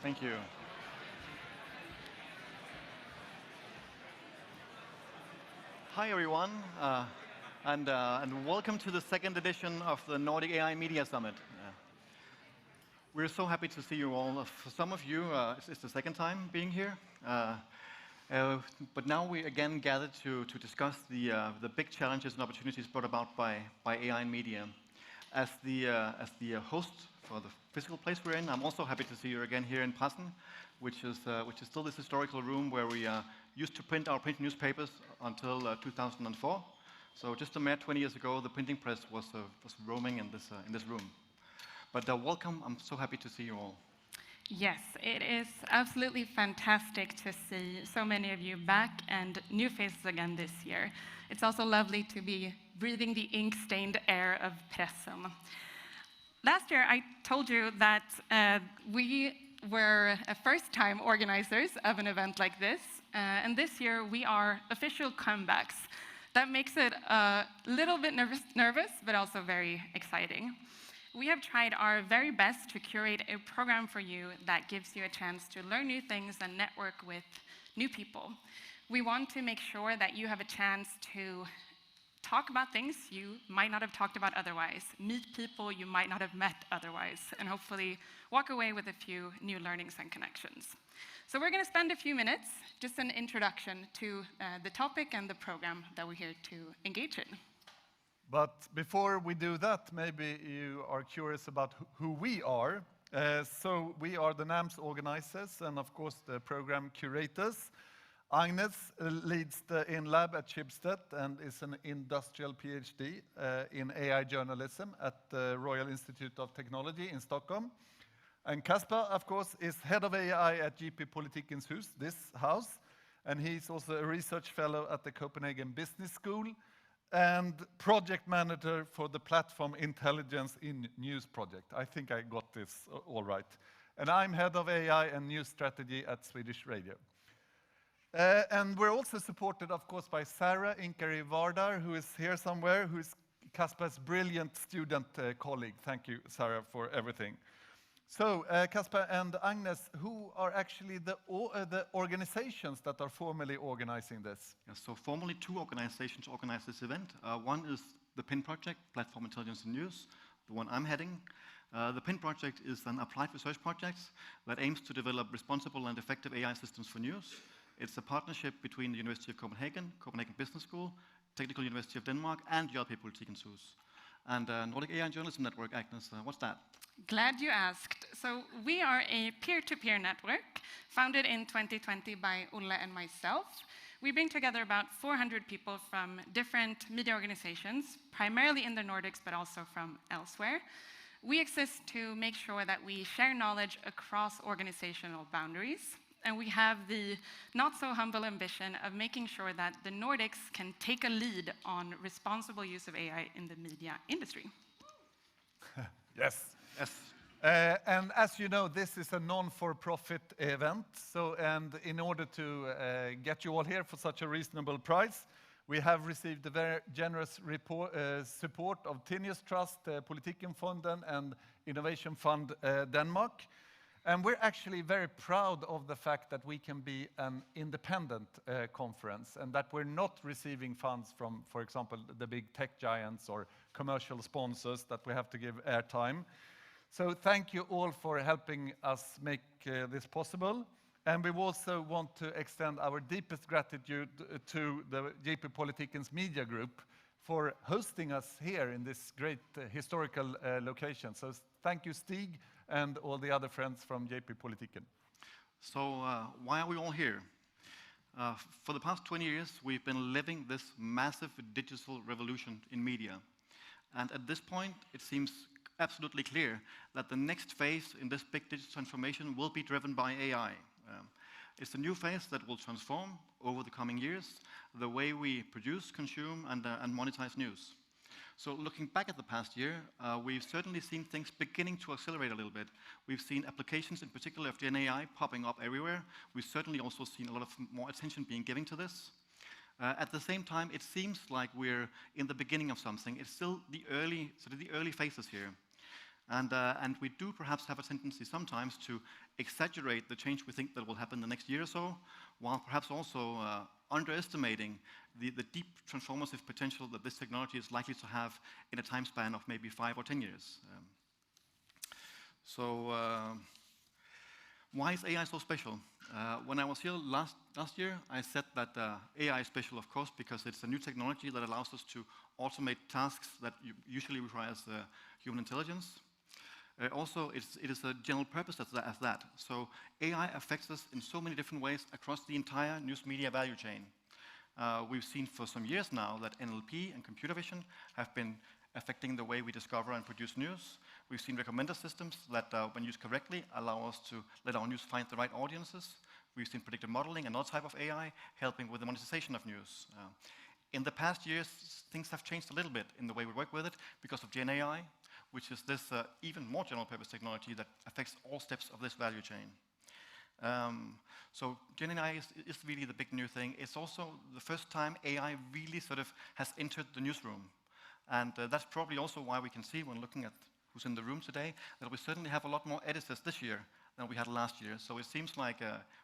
Thank you. Hi, everyone, and welcome to the second edition of the Nordic AI Media Summit. We're so happy to see you all. For some of you, it's the second time being here. But now we again gathered to discuss the big challenges and opportunities brought about by AI and media. As the host for the physical place we're in, I'm also happy to see you again here in Passen, which is still this historical room where we used to print our print newspapers until 2004. So just a mere 20 years ago, the printing press was roaming in this room. But welcome. I'm so happy to see you all. Yes, it is absolutely fantastic to see so many of you back and new faces again this year. It's also lovely to be breathing the ink-stained air of pressen. Last year, I told you that we were first-time organizers of an event like this, and this year we are official comebacks. That makes it a little bit nervous, but also very exciting. We have tried our very best to curate a program for you that gives you a chance to learn new things and network with new people. We want to make sure that you have a chance to talk about things you might not have talked about otherwise, meet people you might not have met otherwise, and hopefully walk away with a few new learnings and connections. So we're going to spend a few minutes, just an introduction to the topic and the program that we're here to engage in. But before we do that, maybe you are curious about who we are. So we are the NAMS organizers and, of course, the program curators. Agnes leads the in-lab at Schibsted and is an industrial PhD in AI journalism at the Royal Institute of Technology in Stockholm. And Kasper, of course, is head of AI at Politikens Høst, this house. And he's also a research fellow at the Copenhagen Business School and project manager for the platform Intelligence in News project. I think I got this all right. And I'm head of AI and news strategy at Swedish Radio. And we're also supported, of course, by Sarah Inkari Vardar, who is here somewhere, who is Kasper's brilliant student colleague. Thank you, Sarah, for everything. So, Kasper and Agnes, who are actually the organizations that are formally organizing this? Yeah, so formally, two organizations organize this event. One is the PIN project, Platform Intelligence in News, the one I'm heading. The PIN project is an applied research project that aims to develop responsible and effective AI systems for news. It's a partnership between the University of Copenhagen, Copenhagen Business School, Technical University of Denmark, and Politikens Høst. And Nordic AI Journalism Network, Agnes, what's that? Glad you asked. So we are a peer-to-peer network founded in 2020 by Olle and myself. We bring together about 400 people from different media organizations, primarily in the Nordics, but also from elsewhere. We exist to make sure that we share knowledge across organizational boundaries. And we have the not-so-humble ambition of making sure that the Nordics can take a lead on responsible use of AI in the media industry. Yes. Yes. And as you know, this is a non-for-profit event. And in order to get you all here for such a reasonable price, we have received a very generous support of Tinius Trust, Politikens, and Innovation Fund Denmark. And we're actually very proud of the fact that we can be an independent conference and that we're not receiving funds from, for example, the big tech giants or commercial sponsors that we have to give airtime. So thank you all for helping us make this possible. And we also want to extend our deepest gratitude to the JP Politikens Media Group for hosting us here in this great historical location. So thank you, Stig, and all the other friends from JP Politiken. So why are we all here? For the past 20 years, we've been living this massive digital revolution in media. And at this point, it seems absolutely clear that the next phase in this big digital transformation will be driven by AI. It's a new phase that will transform over the coming years the way we produce, consume, and monetize news. So looking back at the past year, we've certainly seen things beginning to accelerate a little bit. We've seen applications, in particular of Gen AI, popping up everywhere. We've certainly also seen a lot of more attention being given to this. At the same time, it seems like we're in the beginning of something. It's still the early phases here. And we do perhaps have a tendency sometimes to exaggerate the change we think that will happen the next year or so, while perhaps also underestimating the deep transformative potential that this technology is likely to have in a time span of maybe 5 or 10 years. Why is AI so special? When I was here last year, I said that AI is special, of course, because it's a new technology that allows us to automate tasks that usually requires human intelligence. Also, it is a general purpose as that. So AI affects us in so many different ways across the entire news media value chain. We've seen for some years now that NLP and computer vision have been affecting the way we discover and produce news. We've seen recommender systems that, when used correctly, allow us to let our news find the right audiences. We've seen predictive modeling, another type of AI, helping with the monetization of news. In the past years, things have changed a little bit in the way we work with it because of Gen AI, which is this even more general purpose technology that affects all steps of this value chain. So Gen AI is really the big new thing. It's also the first time AI really sort of has entered the newsroom. And that's probably also why we can see when looking at who's in the room today, that we certainly have a lot more editors this year than we had last year. So it seems like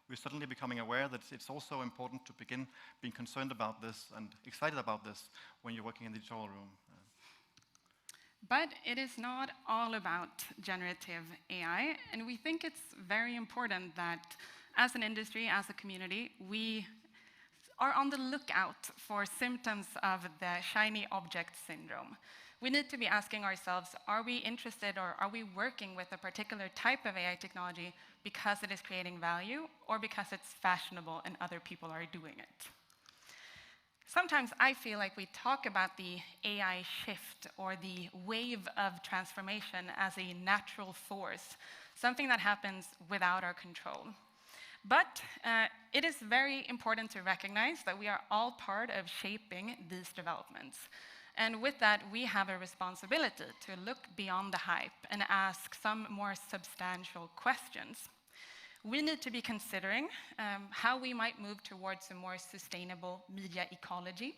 we're suddenly becoming aware that it's also important to begin being concerned about this and excited about this when you're working in the editorial room. But it is not all about generative AI, and we think it's very important that as an industry, as a community, we are on the lookout for symptoms of the shiny object syndrome. We need to be asking ourselves, are we interested or are we working with a particular type of AI technology because it is creating value or because it's fashionable and other people are doing it? Sometimes I feel like we talk about the AI shift or the wave of transformation as a natural force, something that happens without our control. But it is very important to recognize that we are all part of shaping these developments. And with that, we have a responsibility to look beyond the hype and ask some more substantial questions. We need to be considering how we might move towards a more sustainable media ecology.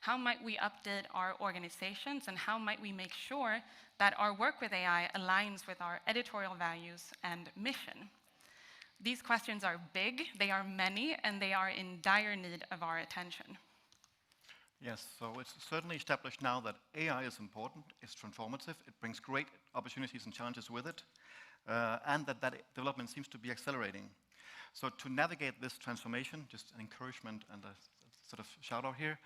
How might we update our organizations, and how might we make sure that our work with AI aligns with our editorial values and mission? These questions are big, they are many, and they are in dire need of our attention. Yes, so it's certainly established now that AI is important, it's transformative, it brings great opportunities and challenges with it, and that development seems to be accelerating. So to navigate this transformation, just an encouragement and a sort of shout out here,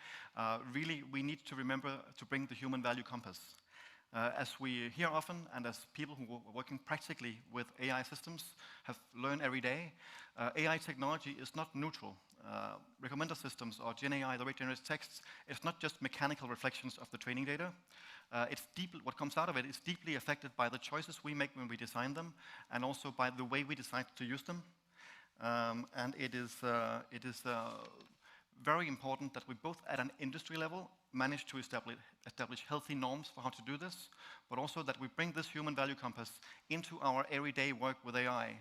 really we need to remember to bring the human value compass. As we hear often, and as people who are working practically with AI systems have learned every day, AI technology is not neutral. Recommender systems or Gen AI, the way it generates texts, it's not just mechanical reflections of the training data. What comes out of it is deeply affected by the choices we make when we design them, and also by the way we decide to use them. And it is very important that we both at an industry level manage to establish healthy norms for how to do this, but also that we bring this human value compass into our everyday work with AI.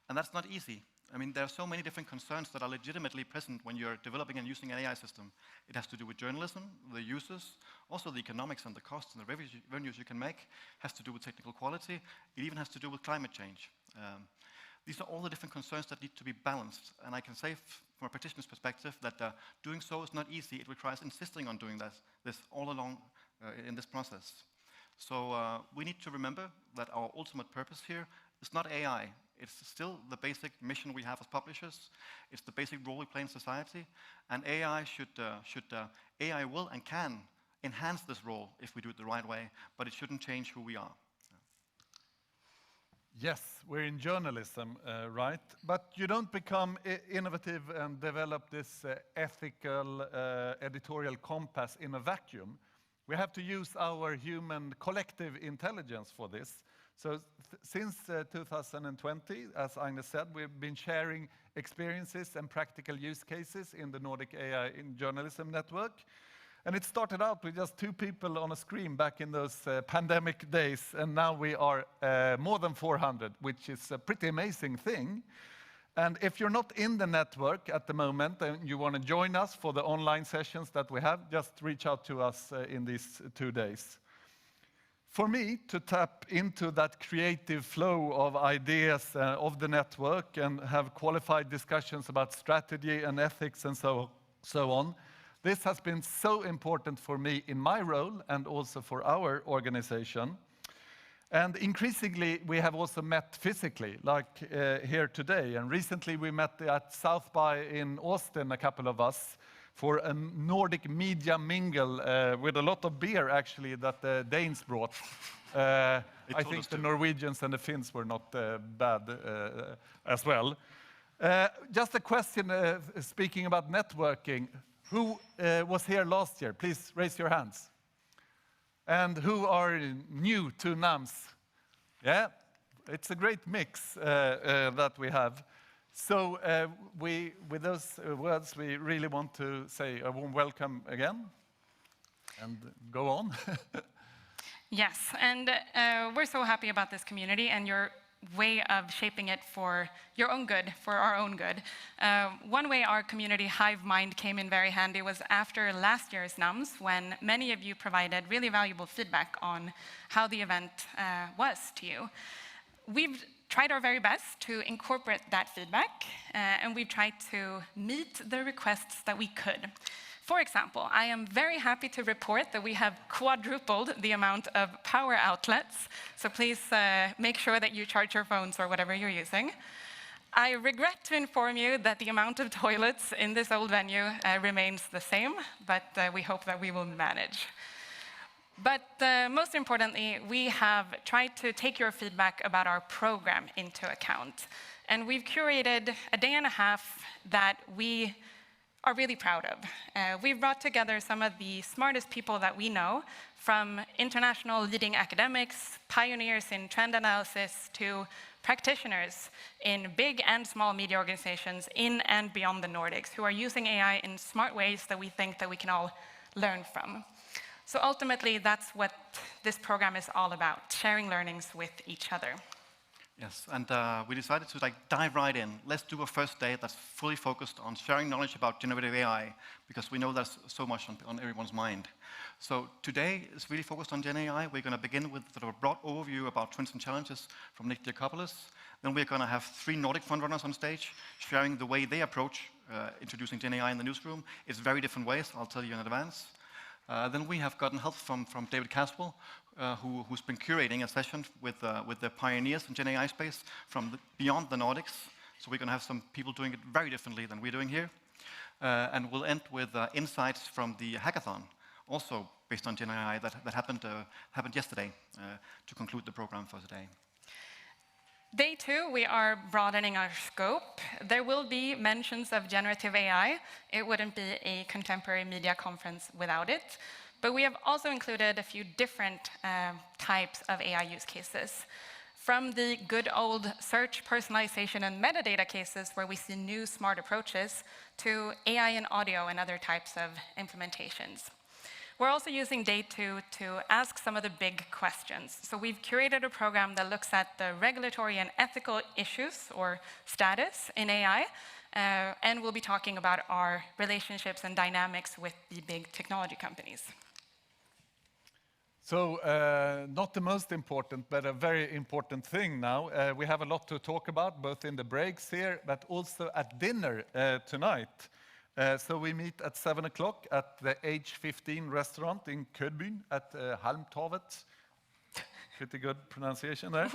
And that's not easy. I mean, there are so many different concerns that are legitimately present when you're developing and using an AI system. It has to do with journalism, the users, also the economics and the costs and the revenues you can make, has to do with technical quality, it even has to do with climate change. These are all the different concerns that need to be balanced, and I can say from a practitioner's perspective that doing so is not easy. It requires insisting on doing this all along in this process. So we need to remember that our ultimate purpose here is not AI. It's still the basic mission we have as publishers. It's the basic role we play in society, and AI AI will and can enhance this role if we do it the right way, but it shouldn't change who we are. Yes, we're in journalism, right? But you don't become innovative and develop this ethical editorial compass in a vacuum. We have to use our human collective intelligence for this. So since 2020, as Agnes said, we've been sharing experiences and practical use cases in the Nordic AI in Journalism Network. And it started out with just 2 people on a screen back in those pandemic days, and now we are more than 400, which is a pretty amazing thing. And if you're not in the network at the moment and you want to join us for the online sessions that we have, just reach out to us in these 2 days. for me to tap into that creative flow of ideas of the network and have qualified discussions about strategy and ethics and so on, this has been so important for me in my role and also for our organization. And increasingly, we have also met physically, like here today. And recently, we met at South by in Austin, a couple of us, for a Nordic media mingle with a lot of beer, actually, that the Danes brought. I think the Norwegians and the Finns were not bad as well. Just a question, speaking about networking. Who was here last year? Please raise your hands. And who are new to NAMS? Yeah, it's a great mix that we have. So with those words, we really want to say a warm welcome again and go on. Yes, and we're so happy about this community and your way of shaping it for your own good, for our own good. One way our community hive mind came in very handy was after last year's NAMS, when many of you provided really valuable feedback on how the event was to you. We've tried our very best to incorporate that feedback, and we've tried to meet the requests that we could. For example, I am very happy to report that we have quadrupled the amount of power outlets, so please make sure that you charge your phones or whatever you're using. I regret to inform you that the amount of toilets in this old venue remains the same, but we hope that we will manage. But most importantly, we have tried to take your feedback about our program into account. And we've curated a day and a half that we are really proud of. We've brought together some of the smartest people that we know, from international leading academics, pioneers in trend analysis, to practitioners in big and small media organizations in and beyond the Nordics, who are using AI in smart ways that we think that we can all learn from. So ultimately, that's what this program is all about, sharing learnings with each other. Yes, and we decided to dive right in. Let's do a first day that's fully focused on sharing knowledge about generative AI, because we know there's so much on everyone's mind. So today is really focused on Gen AI. We're going to begin with sort of a broad overview about trends and challenges from Nick Diakopoulos. Then we're going to have 3 Nordic frontrunners on stage, sharing the way they approach introducing Gen AI in the newsroom. It's very different ways, I'll tell you in advance. Then we have gotten help from David Kasper, who's been curating a session with the pioneers in Gen AI space from beyond the Nordics. So we're going to have some people doing it very differently than we're doing here. And we'll end with insights from the hackathon, also based on Gen AI that happened yesterday, to conclude the program for today. Day 2, we are broadening our scope. There will be mentions of generative AI. It wouldn't be a contemporary media conference without it. But we have also included a few different types of AI use cases. From the good old search, personalization, and metadata cases where we see new smart approaches, to AI in audio and other types of implementations. We're also using Day 2 to ask some of the big questions. So we've curated a program that looks at the regulatory and ethical issues or status in AI, and we'll be talking about our relationships and dynamics with the big technology companies. So, not the most important, but a very important thing now. We have a lot to talk about, both in the breaks here, but also at dinner tonight. So we meet at 7 o'clock at the H15 restaurant in Kødbyen at Halmtorvet. Pretty good pronunciation there.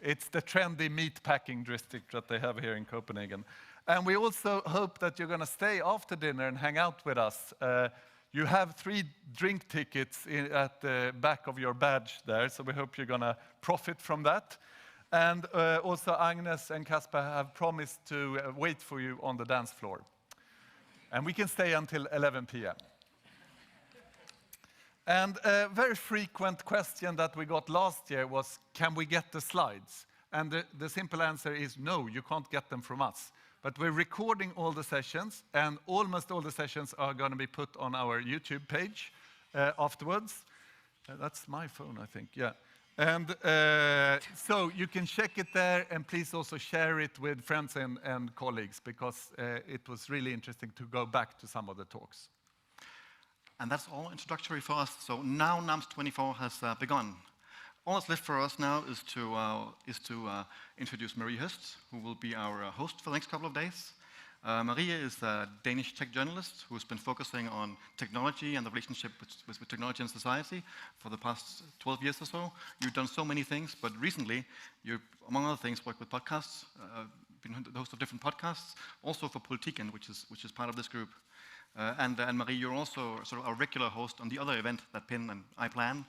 It's the trendy meat packing district that they have here in Copenhagen. And we also hope that you're going to stay after dinner and hang out with us. You have 3 drink tickets at the back of your badge there, so we hope you're going to profit from that. And also Agnes and Kasper have promised to wait for you on the dance floor. And we can stay until 11 p.m. And a very frequent question that we got last year was, can we get the slides? And the simple answer is no, you can't get them from us. But we're recording all the sessions, and almost all the sessions are going to be put on our YouTube page afterwards. That's my phone, I think, yeah. And so you can check it there, and please also share it with friends and colleagues, because it was really interesting to go back to some of the talks. And that's all introductory for us. So now NAMS 24 has begun. all that's left for us now is to introduce Marie Høst, who will be our host for the next couple of days. Marie is a Danish tech journalist who's been focusing on technology and the relationship with technology and society for the past 12 years or so. You've done so many things, but recently you, among other things, worked with podcasts, been the host of different podcasts, also for Politikens, which is part of this group. And Marie, you're also sort of a regular host on the other event that Pin and I plan,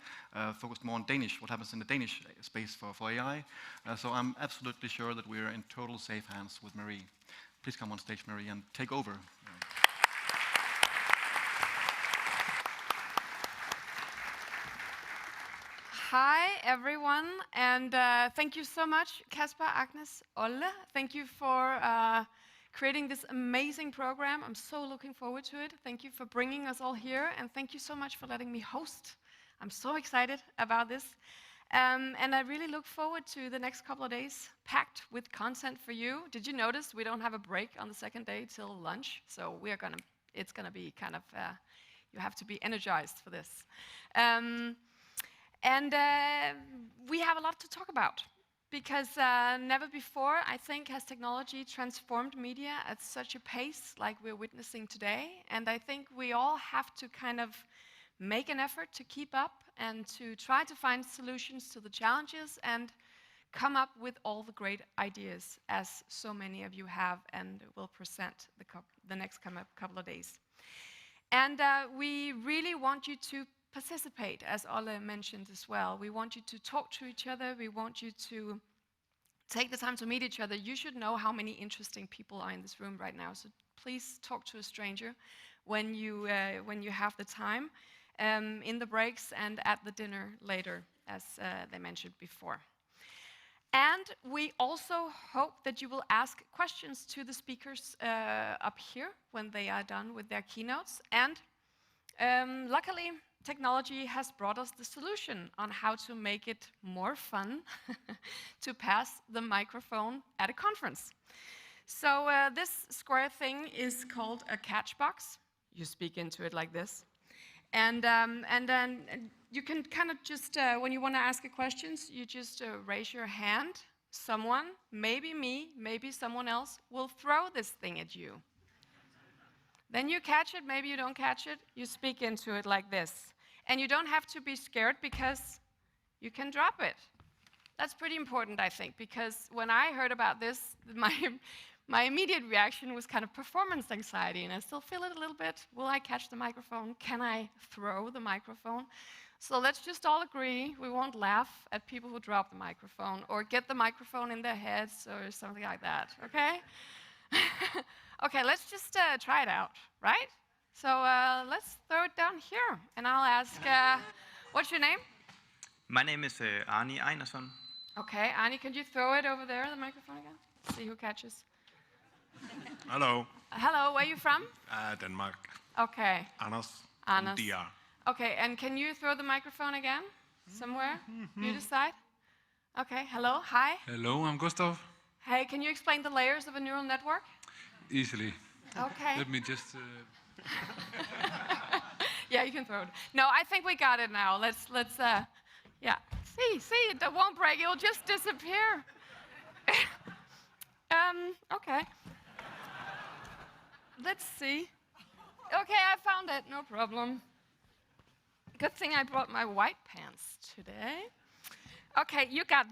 focused more on Danish, what happens in the Danish space for AI. So I'm absolutely sure that we're in total safe hands with Marie. Please come on stage, Marie, and take over. Hi, everyone, and thank you so much, Kasper, Agnes, Olle. Thank you for creating this amazing program. I'm so looking forward to it. Thank you for bringing us all here, and thank you so much for letting me host. I'm so excited about this. And I really look forward to the next couple of days, packed with content for you. Did you notice we don't have a break on the second day till lunch? So it's gonna be kind of, you have to be energized for this. We have a lot to talk about, because never before, I think, has technology transformed media at such a pace like we're witnessing today. And I think we all have to kind of make an effort to keep up and to try to find solutions to the challenges and come up with all the great ideas, as so many of you have and will present the next couple of days. And we really want you to participate, as Olle mentioned as well. We want you to talk to each other. We want you to take the time to meet each other. You should know how many interesting people are in this room right now. So please talk to a stranger when you have the time, in the breaks and at the dinner later, as they mentioned before. And we also hope that you will ask questions to the speakers up here when they are done with their keynotes. And luckily, technology has brought us the solution on how to make it more fun to pass the microphone at a conference. So this square thing is called a catch box. You speak into it like this. And then you can kind of just, when you want to ask a question, you just raise your hand. Someone, maybe me, maybe someone else, will throw this thing at you. Then you catch it, maybe you don't catch it, you speak into it like this. And you don't have to be scared, because you can drop it. That's pretty important, I think, because when I heard about this, my immediate reaction was kind of performance anxiety, and I still feel it a little bit. Will I catch the microphone? Can I throw the microphone? So let's just all agree we won't laugh at people who drop the microphone or get the microphone in their heads or something like that, okay? Okay, let's just try it out, right? So let's throw it down here, and I'll ask, what's your name? My name is Arnie Ejnarsson. Okay, Arnie, can you throw it over there, the microphone again? See who catches. Hello. Hello, where are you from? Denmark. Okay. Anders. Anders. From DR. Okay, and can you throw the microphone again? Somewhere? You decide? Okay, hello, hi. Hello, I'm Gustav. Hey, can you explain the layers of a neural network? Easily. Okay. Let me just... Yeah, you can throw it. No, I think we got it now. Let's yeah. See, it won't break. It'll just disappear. Okay. Let's see. Okay, I found it. No problem. Good thing I brought my white pants today. Okay, you got this.